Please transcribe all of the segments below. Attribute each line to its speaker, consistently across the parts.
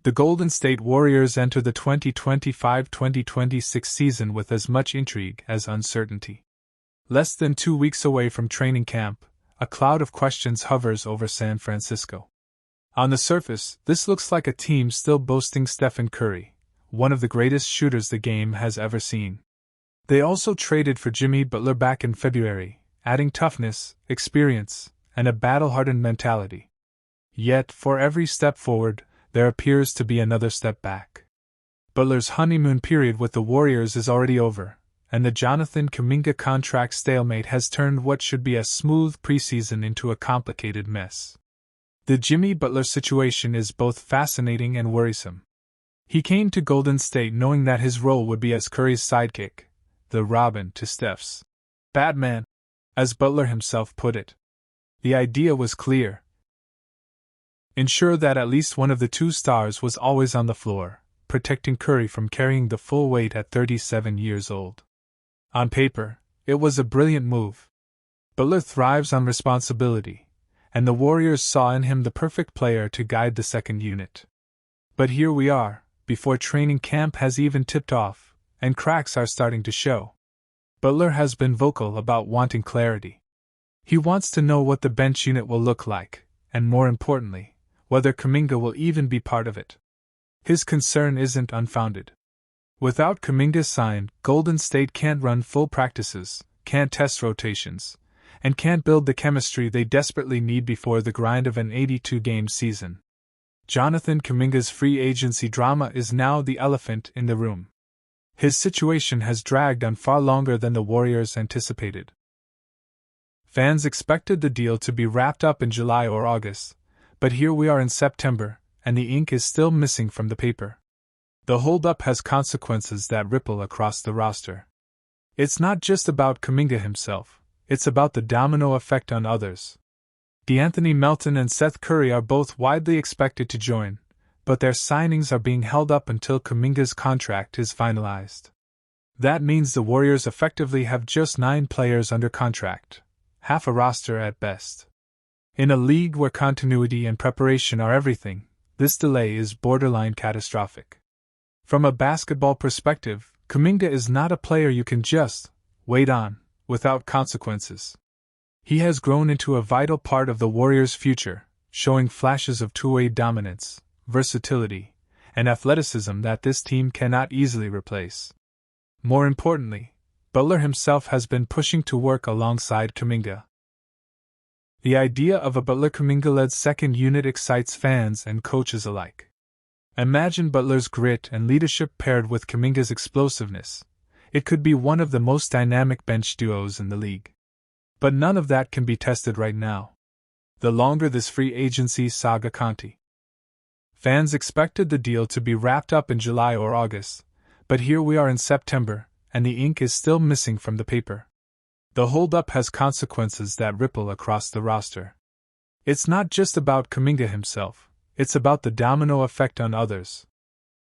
Speaker 1: The Golden State Warriors enter the 2025-2026 season with as much intrigue as uncertainty. Less than 2 weeks away from training camp, a cloud of questions hovers over San Francisco. On the surface, this looks like a team still boasting Stephen Curry, one of the greatest shooters the game has ever seen. They also traded for Jimmy Butler back in February, adding toughness, experience, and a battle-hardened mentality. Yet, for every step forward, there appears to be another step back. Butler's honeymoon period with the Warriors is already over, and the Jonathan Kuminga contract stalemate has turned what should be a smooth preseason into a complicated mess. The Jimmy Butler situation is both fascinating and worrisome. He came to Golden State knowing that his role would be as Curry's sidekick, the Robin to Steph's Batman, as Butler himself put it. The idea was clear. Ensure that at least one of the two stars was always on the floor, protecting Curry from carrying the full weight at 37 years old. On paper, it was a brilliant move. Butler thrives on responsibility, and the Warriors saw in him the perfect player to guide the second unit. But here we are, before training camp has even tipped off, and cracks are starting to show. Butler has been vocal about wanting clarity. He wants to know what the bench unit will look like, and more importantly, whether Kuminga will even be part of it. His concern isn't unfounded. Without Kuminga signed, Golden State can't run full practices, can't test rotations, and can't build the chemistry they desperately need before the grind of an 82-game season. Jonathan Kuminga's free agency drama is now the elephant in the room. His situation has dragged on far longer than the Warriors anticipated. Fans expected the deal to be wrapped up in July or August, but here we are in September, and the ink is still missing from the paper. The holdup has consequences that ripple across the roster. It's not just about Kuminga himself, it's about the domino effect on others. De'Anthony Melton and Seth Curry are both widely expected to join, but their signings are being held up until Kuminga's contract is finalized. That means the Warriors effectively have just 9 players under contract, half a roster at best. In a league where continuity and preparation are everything, this delay is borderline catastrophic. From a basketball perspective, Kuminga is not a player you can just wait on without consequences. He has grown into a vital part of the Warriors' future, showing flashes of two-way dominance, versatility, and athleticism that this team cannot easily replace. More importantly, Butler himself has been pushing to work alongside Kuminga. The idea of a Butler-Kuminga-led second unit excites fans and coaches alike. Imagine Butler's grit and leadership paired with Kuminga's explosiveness. It could be one of the most dynamic bench duos in the league. But none of that can be tested right now. The longer this free agency saga continues. Fans expected the deal to be wrapped up in July or August, but here we are in September, and the ink is still missing from the paper. The holdup has consequences that ripple across the roster. It's not just about Kuminga himself, it's about the domino effect on others.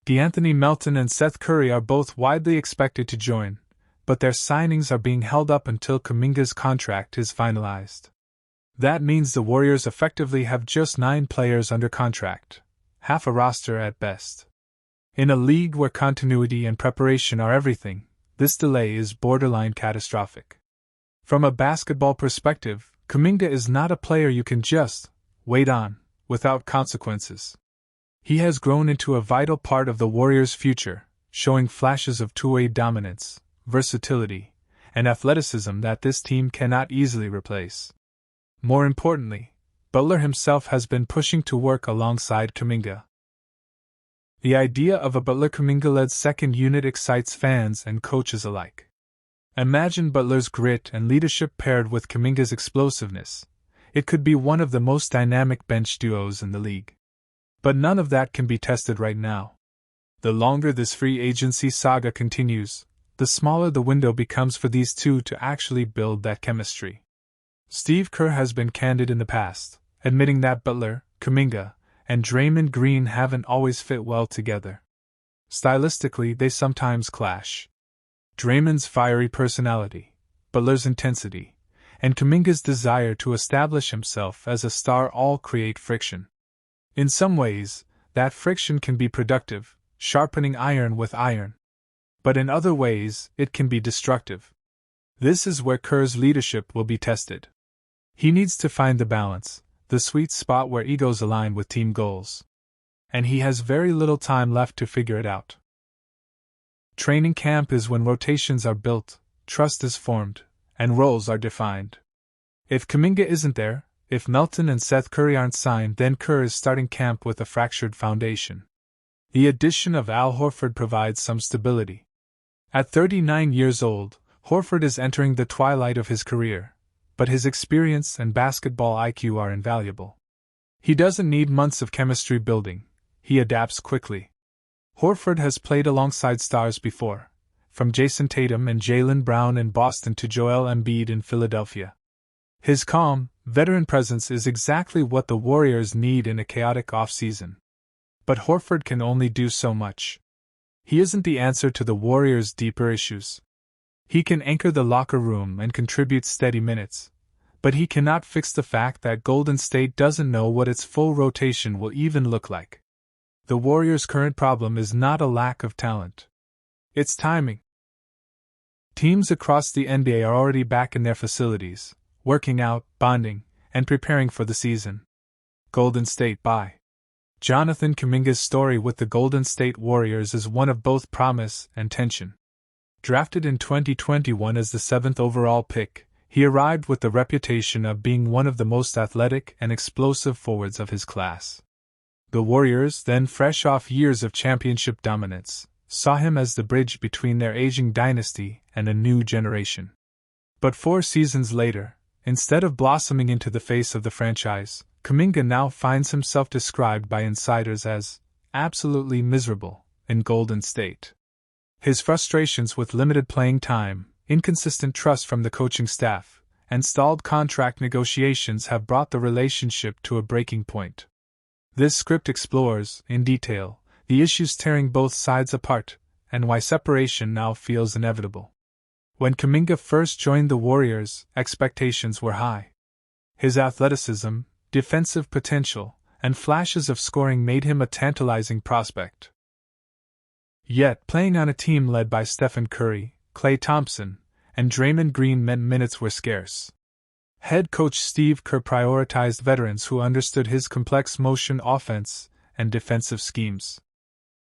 Speaker 1: De'Anthony Melton and Seth Curry are both widely expected to join, but their signings are being held up until Kuminga's contract is finalized. That means the Warriors effectively have just 9 players under contract, half a roster at best. In a league where continuity and preparation are everything, this delay is borderline catastrophic. From a basketball perspective, Kuminga is not a player you can just wait on without consequences. He has grown into a vital part of the Warriors' future, showing flashes of two-way dominance, versatility, and athleticism that this team cannot easily replace. More importantly, Butler himself has been pushing to work alongside Kuminga. The idea of a Butler-Kuminga-led second unit excites fans and coaches alike. Imagine Butler's grit and leadership paired with Kuminga's explosiveness. It could be one of the most dynamic bench duos in the league. But none of that can be tested right now. The longer this free agency saga continues, the smaller the window becomes for these two to actually build that chemistry. Steve Kerr has been candid in the past, admitting that Butler, Kuminga, and Draymond Green haven't always fit well together. Stylistically, they sometimes clash. Draymond's fiery personality, Butler's intensity, and Kuminga's desire to establish himself as a star all create friction. In some ways, that friction can be productive, sharpening iron with iron. But in other ways, it can be destructive. This is where Kerr's leadership will be tested. He needs to find the balance, the sweet spot where egos align with team goals. And he has very little time left to figure it out. Training camp is when rotations are built, trust is formed, and roles are defined. If Kuminga isn't there, if Melton and Seth Curry aren't signed, then Kerr is starting camp with a fractured foundation. The addition of Al Horford provides some stability. At 39 years old, Horford is entering the twilight of his career, but his experience and basketball IQ are invaluable. He doesn't need months of chemistry building, he adapts quickly. Horford has played alongside stars before, from Jason Tatum and Jaylen Brown in Boston to Joel Embiid in Philadelphia. His calm, veteran presence is exactly what the Warriors need in a chaotic offseason. But Horford can only do so much. He isn't the answer to the Warriors' deeper issues. He can anchor the locker room and contribute steady minutes, but he cannot fix the fact that Golden State doesn't know what its full rotation will even look like. The Warriors' current problem is not a lack of talent. It's timing. Teams across the NBA are already back in their facilities, working out, bonding, and preparing for the season. Golden State by Jonathan Kuminga's story with the Golden State Warriors is one of both promise and tension. Drafted in 2021 as the 7th overall pick, he arrived with the reputation of being one of the most athletic and explosive forwards of his class. The Warriors, then fresh off years of championship dominance, saw him as the bridge between their aging dynasty and a new generation. But 4 seasons later, instead of blossoming into the face of the franchise, Kuminga now finds himself described by insiders as absolutely miserable in Golden State. His frustrations with limited playing time, inconsistent trust from the coaching staff, and stalled contract negotiations have brought the relationship to a breaking point. This script explores, in detail, the issues tearing both sides apart, and why separation now feels inevitable. When Kuminga first joined the Warriors, expectations were high. His athleticism, defensive potential, and flashes of scoring made him a tantalizing prospect. Yet, playing on a team led by Stephen Curry, Klay Thompson, and Draymond Green meant minutes were scarce. Head coach Steve Kerr prioritized veterans who understood his complex motion offense and defensive schemes.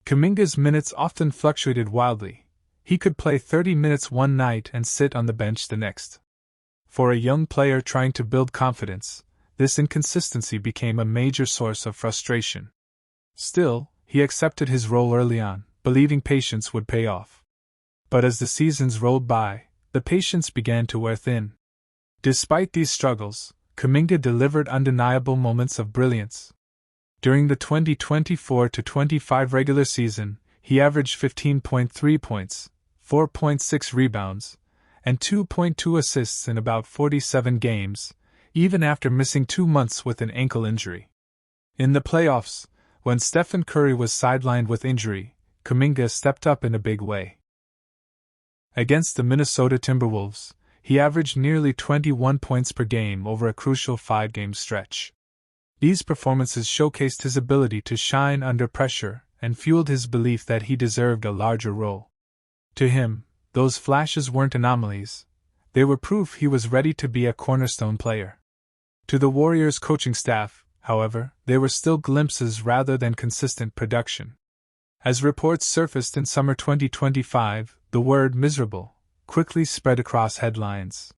Speaker 1: Kuminga's minutes often fluctuated wildly. He could play 30 minutes one night and sit on the bench the next. For a young player trying to build confidence, this inconsistency became a major source of frustration. Still, he accepted his role early on, believing patience would pay off. But as the seasons rolled by, the patience began to wear thin. Despite these struggles, Kuminga delivered undeniable moments of brilliance. During the 2024-25 regular season, he averaged 15.3 points, 4.6 rebounds, and 2.2 assists in about 47 games, even after missing 2 months with an ankle injury. In the playoffs, when Stephen Curry was sidelined with injury, Kuminga stepped up in a big way. Against the Minnesota Timberwolves, he averaged nearly 21 points per game over a crucial 5-game stretch. These performances showcased his ability to shine under pressure and fueled his belief that he deserved a larger role. To him, those flashes weren't anomalies, they were proof he was ready to be a cornerstone player. To the Warriors' coaching staff, however, they were still glimpses rather than consistent production. As reports surfaced in summer 2025, the word miserable quickly spread across headlines.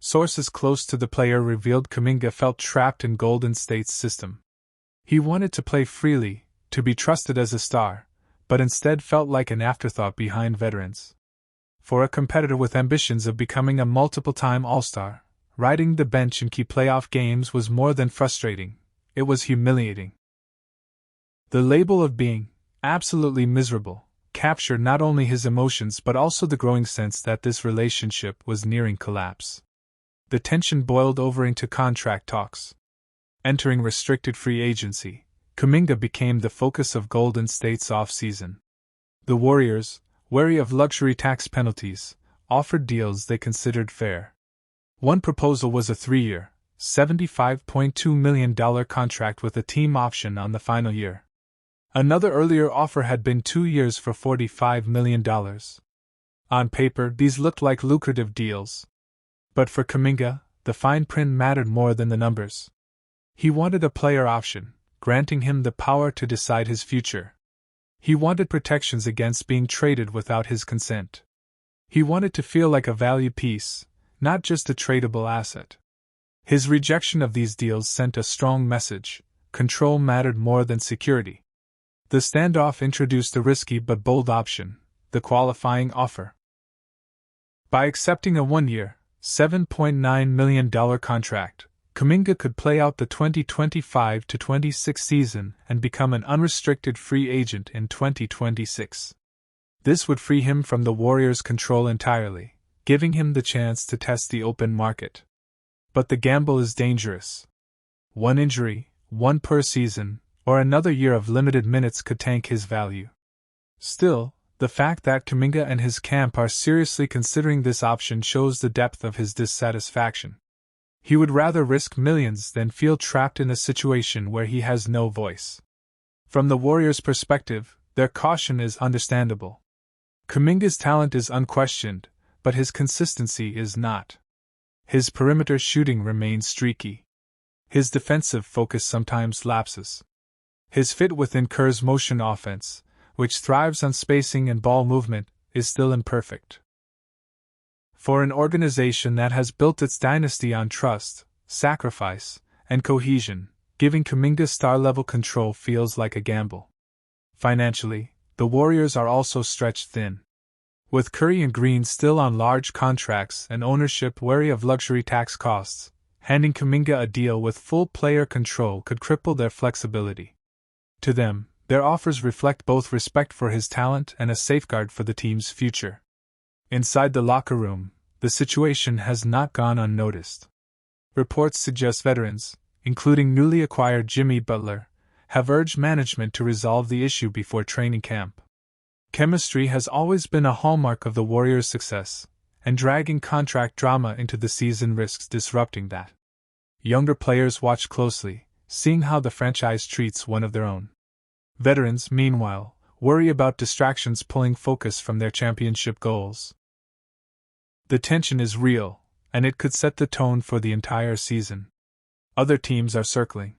Speaker 1: Sources close to the player revealed Kuminga felt trapped in Golden State's system. He wanted to play freely, to be trusted as a star, but instead felt like an afterthought behind veterans. For a competitor with ambitions of becoming a multiple-time All-Star, riding the bench in key playoff games was more than frustrating, it was humiliating. The label of being absolutely miserable captured not only his emotions but also the growing sense that this relationship was nearing collapse. The tension boiled over into contract talks. Entering restricted free agency, Kuminga became the focus of Golden State's off-season. The Warriors, wary of luxury tax penalties, offered deals they considered fair. One proposal was a 3-year, $75.2 million contract with a team option on the final year. Another earlier offer had been 2 years for $45 million. On paper, these looked like lucrative deals. But for Kuminga, the fine print mattered more than the numbers. He wanted a player option, granting him the power to decide his future. He wanted protections against being traded without his consent. He wanted to feel like a valued piece, not just a tradable asset. His rejection of these deals sent a strong message: control mattered more than security. The standoff introduced a risky but bold option: the qualifying offer. By accepting a 1-year, $7.9 million contract, Kuminga could play out the 2025-26 season and become an unrestricted free agent in 2026. This would free him from the Warriors' control entirely, giving him the chance to test the open market. But the gamble is dangerous. One injury, one per season, or another year of limited minutes could tank his value. Still, the fact that Kuminga and his camp are seriously considering this option shows the depth of his dissatisfaction. He would rather risk millions than feel trapped in a situation where he has no voice. From the Warriors' perspective, their caution is understandable. Kuminga's talent is unquestioned, but his consistency is not. His perimeter shooting remains streaky. His defensive focus sometimes lapses. His fit within Kerr's motion offense, which thrives on spacing and ball movement, is still imperfect. For an organization that has built its dynasty on trust, sacrifice, and cohesion, giving Kuminga star-level control feels like a gamble. Financially, the Warriors are also stretched thin. With Curry and Green still on large contracts and ownership wary of luxury tax costs, handing Kuminga a deal with full player control could cripple their flexibility. To them, their offers reflect both respect for his talent and a safeguard for the team's future. Inside the locker room, the situation has not gone unnoticed. Reports suggest veterans, including newly acquired Jimmy Butler, have urged management to resolve the issue before training camp. Chemistry has always been a hallmark of the Warriors' success, and dragging contract drama into the season risks disrupting that. Younger players watch closely, seeing how the franchise treats one of their own. Veterans, meanwhile, worry about distractions pulling focus from their championship goals. The tension is real, and it could set the tone for the entire season. Other teams are circling.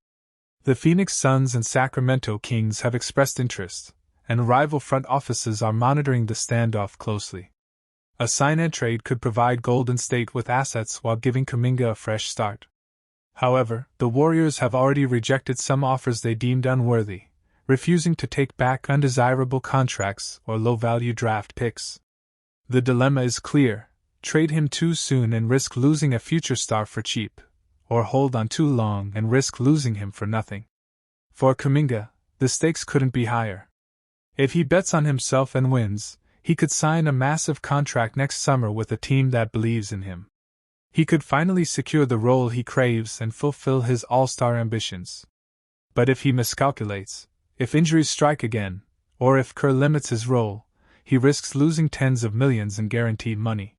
Speaker 1: The Phoenix Suns and Sacramento Kings have expressed interest, and rival front offices are monitoring the standoff closely. A sign-and-trade could provide Golden State with assets while giving Kuminga a fresh start. However, the Warriors have already rejected some offers they deemed unworthy, refusing to take back undesirable contracts or low-value draft picks. The dilemma is clear: trade him too soon and risk losing a future star for cheap, or hold on too long and risk losing him for nothing. For Kuminga, the stakes couldn't be higher. If he bets on himself and wins, he could sign a massive contract next summer with a team that believes in him. He could finally secure the role he craves and fulfill his all-star ambitions. But if he miscalculates, if injuries strike again, or if Kerr limits his role, he risks losing tens of millions in guaranteed money.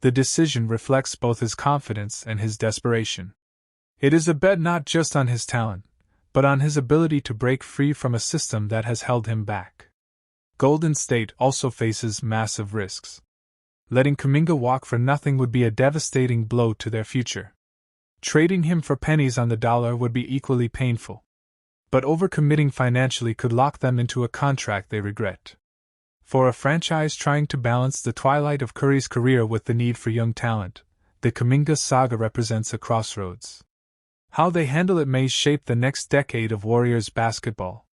Speaker 1: The decision reflects both his confidence and his desperation. It is a bet not just on his talent, but on his ability to break free from a system that has held him back. Golden State also faces massive risks. Letting Kuminga walk for nothing would be a devastating blow to their future. Trading him for pennies on the dollar would be equally painful. But overcommitting financially could lock them into a contract they regret. For a franchise trying to balance the twilight of Curry's career with the need for young talent, the Kuminga saga represents a crossroads. How they handle it may shape the next decade of Warriors basketball.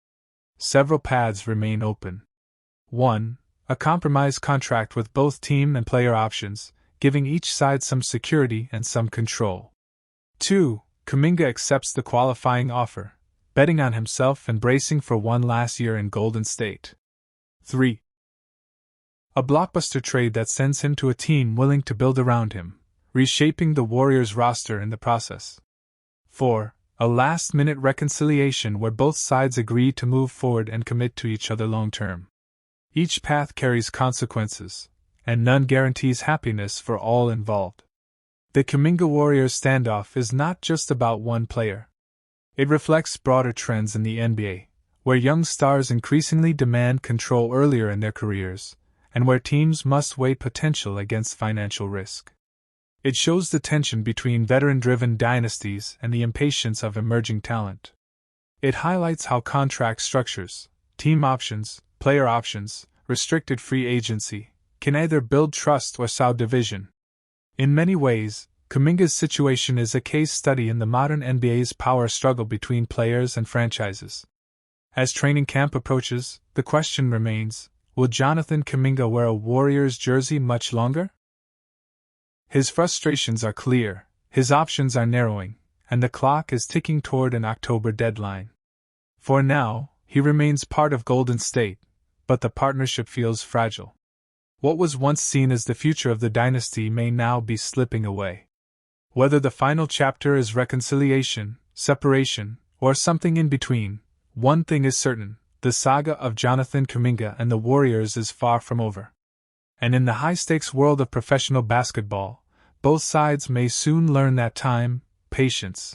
Speaker 1: Several paths remain open. 1. A compromise contract with both team and player options, giving each side some security and some control. 2. Kuminga accepts the qualifying offer, betting on himself and bracing for one last year in Golden State. 3. A blockbuster trade that sends him to a team willing to build around him, reshaping the Warriors' roster in the process. 4. A last-minute reconciliation where both sides agree to move forward and commit to each other long-term. Each path carries consequences, and none guarantees happiness for all involved. The Kuminga Warriors standoff is not just about one player. It reflects broader trends in the NBA, where young stars increasingly demand control earlier in their careers, and where teams must weigh potential against financial risk. It shows the tension between veteran-driven dynasties and the impatience of emerging talent. It highlights how contract structures, team options, player options, restricted free agency, can either build trust or sow division. In many ways, Kuminga's situation is a case study in the modern NBA's power struggle between players and franchises. As training camp approaches, the question remains, will Jonathan Kuminga wear a Warriors jersey much longer? His frustrations are clear, his options are narrowing, and the clock is ticking toward an October deadline. For now, he remains part of Golden State, but the partnership feels fragile. What was once seen as the future of the dynasty may now be slipping away. Whether the final chapter is reconciliation, separation, or something in between, one thing is certain: the saga of Jonathan Kuminga and the Warriors is far from over. And in the high-stakes world of professional basketball, both sides may soon learn that time, patience,